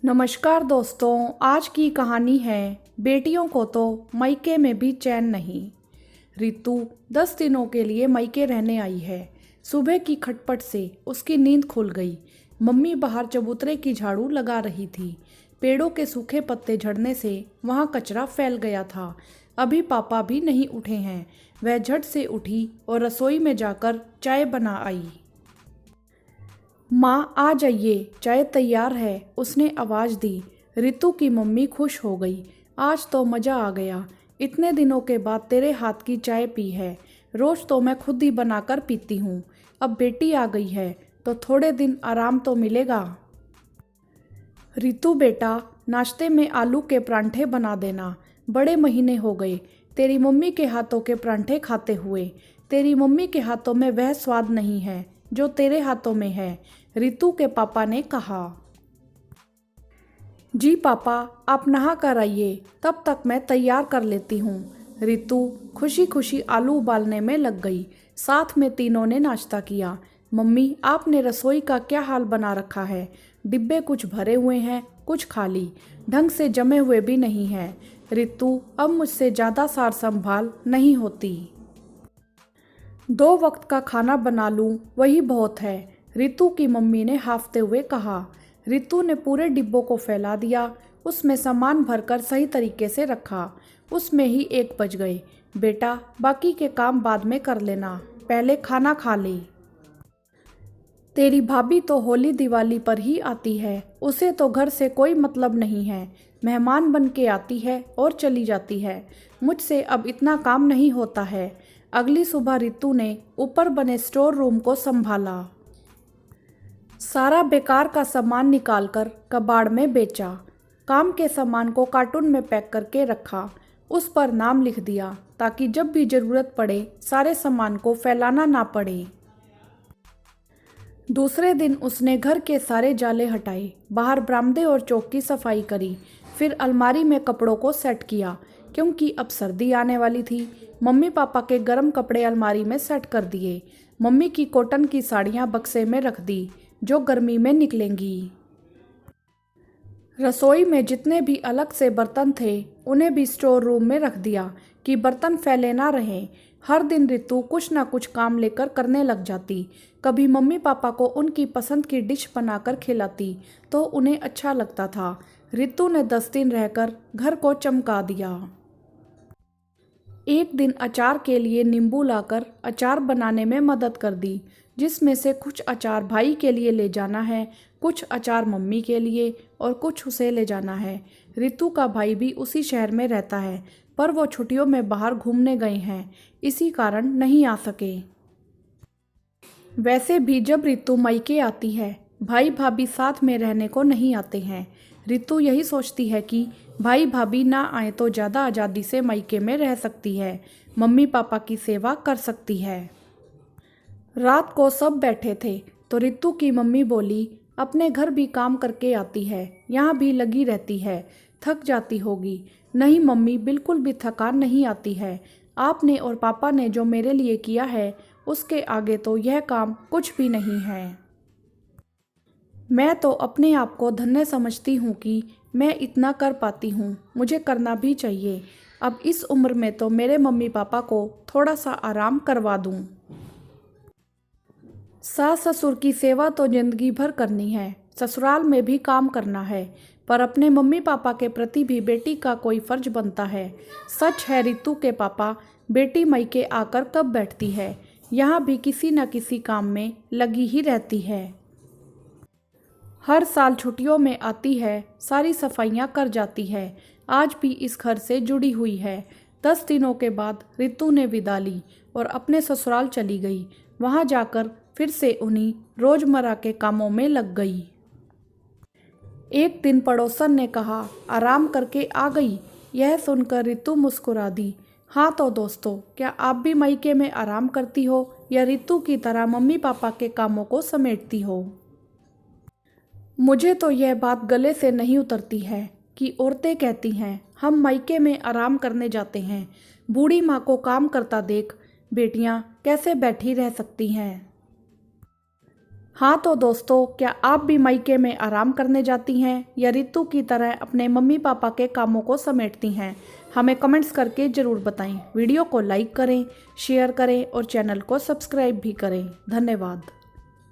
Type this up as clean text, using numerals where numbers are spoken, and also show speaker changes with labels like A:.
A: नमस्कार दोस्तों, आज की कहानी है बेटियों को तो मायके में भी चैन नहीं। रितु 10 दिनों के लिए मायके रहने आई है। सुबह की खटपट से उसकी नींद खुल गई। मम्मी बाहर चबूतरे की झाड़ू लगा रही थी। पेड़ों के सूखे पत्ते झड़ने से वहाँ कचरा फैल गया था। अभी पापा भी नहीं उठे हैं। वह झट से उठी और रसोई में जाकर चाय बना आई। माँ आ जाइए, चाय तैयार है, उसने आवाज़ दी। रितु की मम्मी खुश हो गई। आज तो मज़ा आ गया, इतने दिनों के बाद तेरे हाथ की चाय पी है। रोज़ तो मैं खुद ही बनाकर पीती हूँ, अब बेटी आ गई है तो थोड़े दिन आराम तो मिलेगा। रितु बेटा, नाश्ते में आलू के परांठे बना देना। बड़े महीने हो गए तेरी मम्मी के हाथों के परांठे खाते हुए। तेरी मम्मी के हाथों में वह स्वाद नहीं है जो तेरे हाथों में है, रितु के पापा ने कहा। जी पापा, आप नहा कर आइए, तब तक मैं तैयार कर लेती हूँ। रितु खुशी खुशी आलू उबालने में लग गई। साथ में तीनों ने नाश्ता किया। मम्मी, आपने रसोई का क्या हाल बना रखा है? डिब्बे कुछ भरे हुए हैं, कुछ खाली, ढंग से जमे हुए भी नहीं हैं। रितु, अब मुझसे ज़्यादा सार संभाल नहीं होती। 2 वक्त का खाना बना लूं वही बहुत है, रितु की मम्मी ने हांफते हुए कहा। रितु ने पूरे डिब्बों को फैला दिया, उसमें सामान भरकर सही तरीके से रखा। उसमें ही 1 बज गए। बेटा, बाकी के काम बाद में कर लेना, पहले खाना खा ले। तेरी भाभी तो होली दिवाली पर ही आती है, उसे तो घर से कोई मतलब नहीं है। मेहमान बन के आती है और चली जाती है। मुझसे अब इतना काम नहीं होता है। अगली सुबह रितु ने ऊपर बने स्टोर रूम को संभाला। सारा बेकार का सामान निकालकर कबाड़ में बेचा। काम के सामान को कार्टून में पैक करके रखा। उस पर नाम लिख दिया ताकि जब भी ज़रूरत पड़े सारे सामान को फैलाना ना पड़े। दूसरे दिन उसने घर के सारे जाले हटाए, बाहर बरामदे और चौक की सफाई करी। फिर अलमारी में कपड़ों को सेट किया, क्योंकि अब सर्दी आने वाली थी। मम्मी पापा के गर्म कपड़े अलमारी में सेट कर दिए। मम्मी की कॉटन की साड़ियाँ बक्से में रख दी, जो गर्मी में निकलेंगी। रसोई में जितने भी अलग से बर्तन थे उन्हें भी स्टोर रूम में रख दिया कि बर्तन फैले ना रहें। हर दिन रितु कुछ ना कुछ काम लेकर करने लग जाती। कभी मम्मी पापा को उनकी पसंद की डिश बनाकर खिलाती तो उन्हें अच्छा लगता था। रितु ने 10 दिन रहकर घर को चमका दिया। एक दिन अचार के लिए नींबू लाकर अचार बनाने में मदद कर दी, जिसमें से कुछ अचार भाई के लिए ले जाना है, कुछ अचार मम्मी के लिए और कुछ उसे ले जाना है। रितु का भाई भी उसी शहर में रहता है, पर वो छुट्टियों में बाहर घूमने गए हैं, इसी कारण नहीं आ सके। वैसे भी जब रितु मायके आती है, भाई भाभी साथ में रहने को नहीं आते हैं। रितु यही सोचती है कि भाई भाभी ना आए तो ज़्यादा आज़ादी से मायके में रह सकती है, मम्मी पापा की सेवा कर सकती है। रात को सब बैठे थे तो रितु की मम्मी बोली, अपने घर भी काम करके आती है, यहाँ भी लगी रहती है, थक जाती होगी। नहीं मम्मी, बिल्कुल भी थकान नहीं आती है। आपने और पापा ने जो मेरे लिए किया है उसके आगे तो यह काम कुछ भी नहीं है। मैं तो अपने आप को धन्य समझती हूँ कि मैं इतना कर पाती हूँ, मुझे करना भी चाहिए। अब इस उम्र में तो मेरे मम्मी पापा को थोड़ा सा आराम करवा दूँ। सास ससुर की सेवा तो जिंदगी भर करनी है, ससुराल में भी काम करना है, पर अपने मम्मी पापा के प्रति भी बेटी का कोई फर्ज बनता है। सच है, रितु के पापा बेटी मायके आकर कब बैठती है, यहाँ भी किसी न किसी काम में लगी ही रहती है। हर साल छुट्टियों में आती है, सारी सफाइयाँ कर जाती है, आज भी इस घर से जुड़ी हुई है। 10 दिनों के बाद रितु ने विदा ली और अपने ससुराल चली गई। वहाँ जाकर फिर से उन्हीं रोजमर्रा के कामों में लग गई। एक दिन पड़ोसन ने कहा, आराम करके आ गई। यह सुनकर रितु मुस्कुरा दी। हाँ तो दोस्तों, क्या आप भी मायके में आराम करती हो या रितु की तरह मम्मी पापा के कामों को समेटती हो? मुझे तो यह बात गले से नहीं उतरती है कि औरतें कहती हैं हम मायके में आराम करने जाते हैं, बूढ़ी माँ को काम करता देख बेटियाँ कैसे बैठी रह सकती हैं। हाँ तो दोस्तों, क्या आप भी मायके में आराम करने जाती हैं या रितु की तरह अपने मम्मी पापा के कामों को समेटती हैं? हमें कमेंट्स करके ज़रूर बताएं। वीडियो को लाइक करें, शेयर करें और चैनल को सब्सक्राइब भी करें। धन्यवाद।